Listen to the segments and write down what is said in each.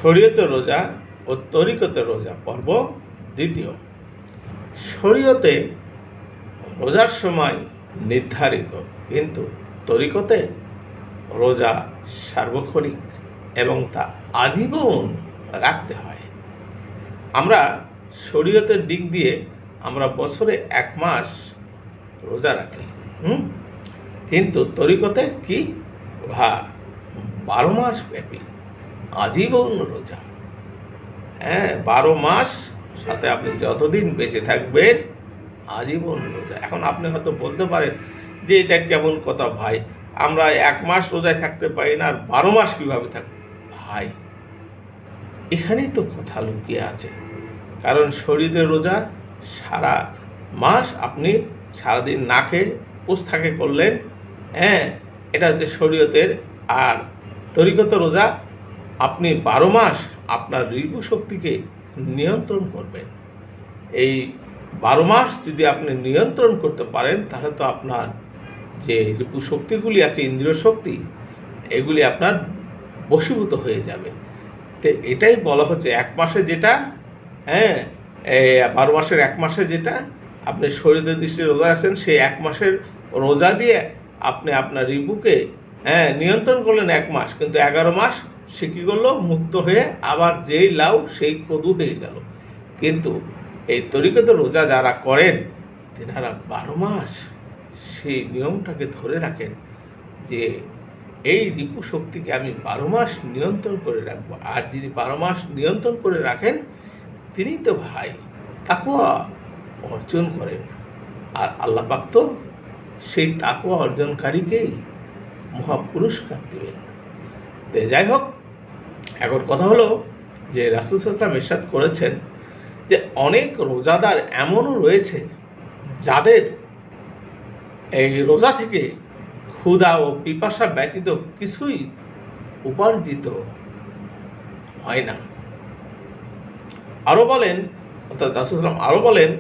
শরীয়তের রোজা ও তরিকতের রোজা পর্ব দ্বিতীয়। শরীয়তে রোজার সময় নির্ধারিত, কিন্তু তরিকতে রোজা সার্বক্ষণিক এবং তা আজীবন রাখতে হয়। আমরা শরীয়তের দিক দিয়ে আমরা বছরে 1 মাস রোজা রাখি, কিন্তু তরিকতে কি 12 মাস ব্যাপী আজীবন রোজা। 12 মাস, সাথে আপনি যতদিন বেঁচে থাকবেন আজীবন রোজা। এখন আপনি হয়তো বলতে পারেন যে এটা কেমন কথা ভাই, আমরা 1 মাস রোজায় থাকতে পারি না, আর 12 মাস কীভাবে থাকবে? ভাই, এখানেই তো কথা লুকিয়ে আছে। কারণ শরীয়তের রোজা সারা মাস আপনি সারাদিন না খেয়ে উপোস থাকে করলেন, এটা হচ্ছে শরীয়তের। আর তরিকত রোজা আপনি 12 মাস আপনার রিপু শক্তিকে নিয়ন্ত্রণ করবেন। এই 12 মাস যদি আপনি নিয়ন্ত্রণ করতে পারেন, তাহলে তো আপনার যে রিপু শক্তিগুলি আছে, ইন্দ্রিয় শক্তি, এগুলি আপনার বশীভূত হয়ে যাবে। তো এটাই বলা হচ্ছে 1 মাসে যেটা 12 মাসের 1 মাসে যেটা আপনি শরীরের দৃষ্টি রোজা রাখছেন, সেই 1 মাসের রোজা দিয়ে আপনি আপনার রিপুকে নিয়ন্ত্রণ করলেন 1 মাস, কিন্তু 11 মাস সে কী করলো? মুক্ত হয়ে আবার যেই লাউ সেই কদু হয়ে গেল। কিন্তু এই তরিকত রোজা যারা করেন, তেনারা 12 মাস সেই নিয়মটাকে ধরে রাখেন যে এই রিপু শক্তিকে আমি 12 মাস নিয়ন্ত্রণ করে রাখবো। আর যিনি 12 মাস নিয়ন্ত্রণ করে রাখেন, তিনি তো ভাই তাকওয়া অর্জন করেন। আর আল্লাহ পাক তো সেই তাকওয়া অর্জনকারীকেই মহা পুরস্কার দেবেন। তো যাই হোক, এখন কথা হলো যে রাসূল সাল্লাল্লাহু আলাইহি ওয়াসাল্লাম ইরশাদ করেছেন যে অনেক রোজাদার এমনও রয়েছে যাদের এই রোজা থেকে ক্ষুধা ও পিপাসা ব্যতীত কিছুই উপার্জিত হয় না। আরও বলেন, অর্থাৎ রাসূল সাল্লাল্লাহু আলাইহি ওয়াসাল্লাম আরও বলেন,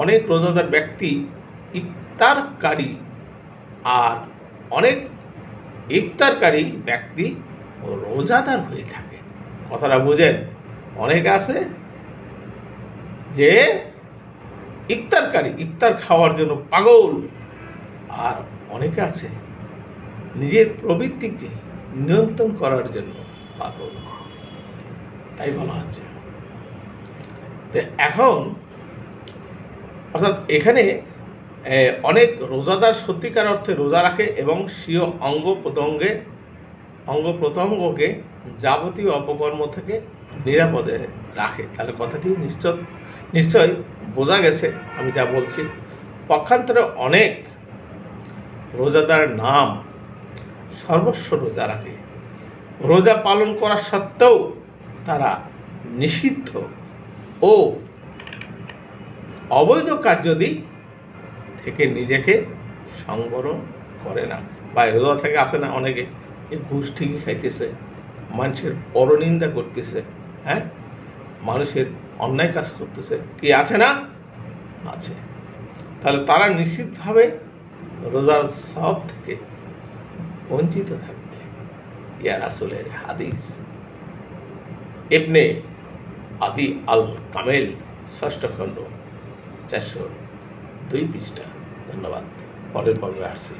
অনেক রোজাদার ব্যক্তি ইফতারকারী, আর অনেক ইফতারকারী ব্যক্তি রোজাদার হয়ে থাকে। কথাটা বুঝেন? অনেক আছে যে ইফতারকারী, ইফতার খাওয়ার জন্য পাগল, আর অনেকে আছে নিজের প্রবৃত্তিকে নিয়ন্ত্রণ করার জন্য পাগল। তাই বলা হচ্ছে। তো এখন অর্থাৎ এখানে অনেক রোজাদার সত্যিকার অর্থে রোজা রাখে এবং স্বীয় অঙ্গ প্রত্যঙ্গকে যাবতীয় অপকর্ম থেকে নিরাপদে রাখে। তাহলে কথাটি নিশ্চয় বোঝা গেছে আমি যা বলছি। পক্ষান্তরে অনেক রোজাদার নাম সর্বস্ব রোজা রাখে, রোজা পালন করা সত্ত্বেও তারা নিষিদ্ধ ও অবৈধ কার্যাদি থেকে নিজেকে সংবরণ করে না। বা রোজা থেকে আসে না অনেকে, এই ঘুষ ঠিকই খাইতেছে, মানুষের পরনিন্দা করতেছে, মানুষের অন্যায় কাজ করতেছে, কি আছে না? আছে। তাহলে তারা নিশ্চিতভাবে রোজার সব থেকে বঞ্চিত থাকবে। ইয়া রাসূলের হাদিস, ইবনে আদি আল কামেল, 6ষ্ঠ খণ্ড, 402 পৃষ্ঠা। ধন্যবাদ। পরের পর্বে আসছি।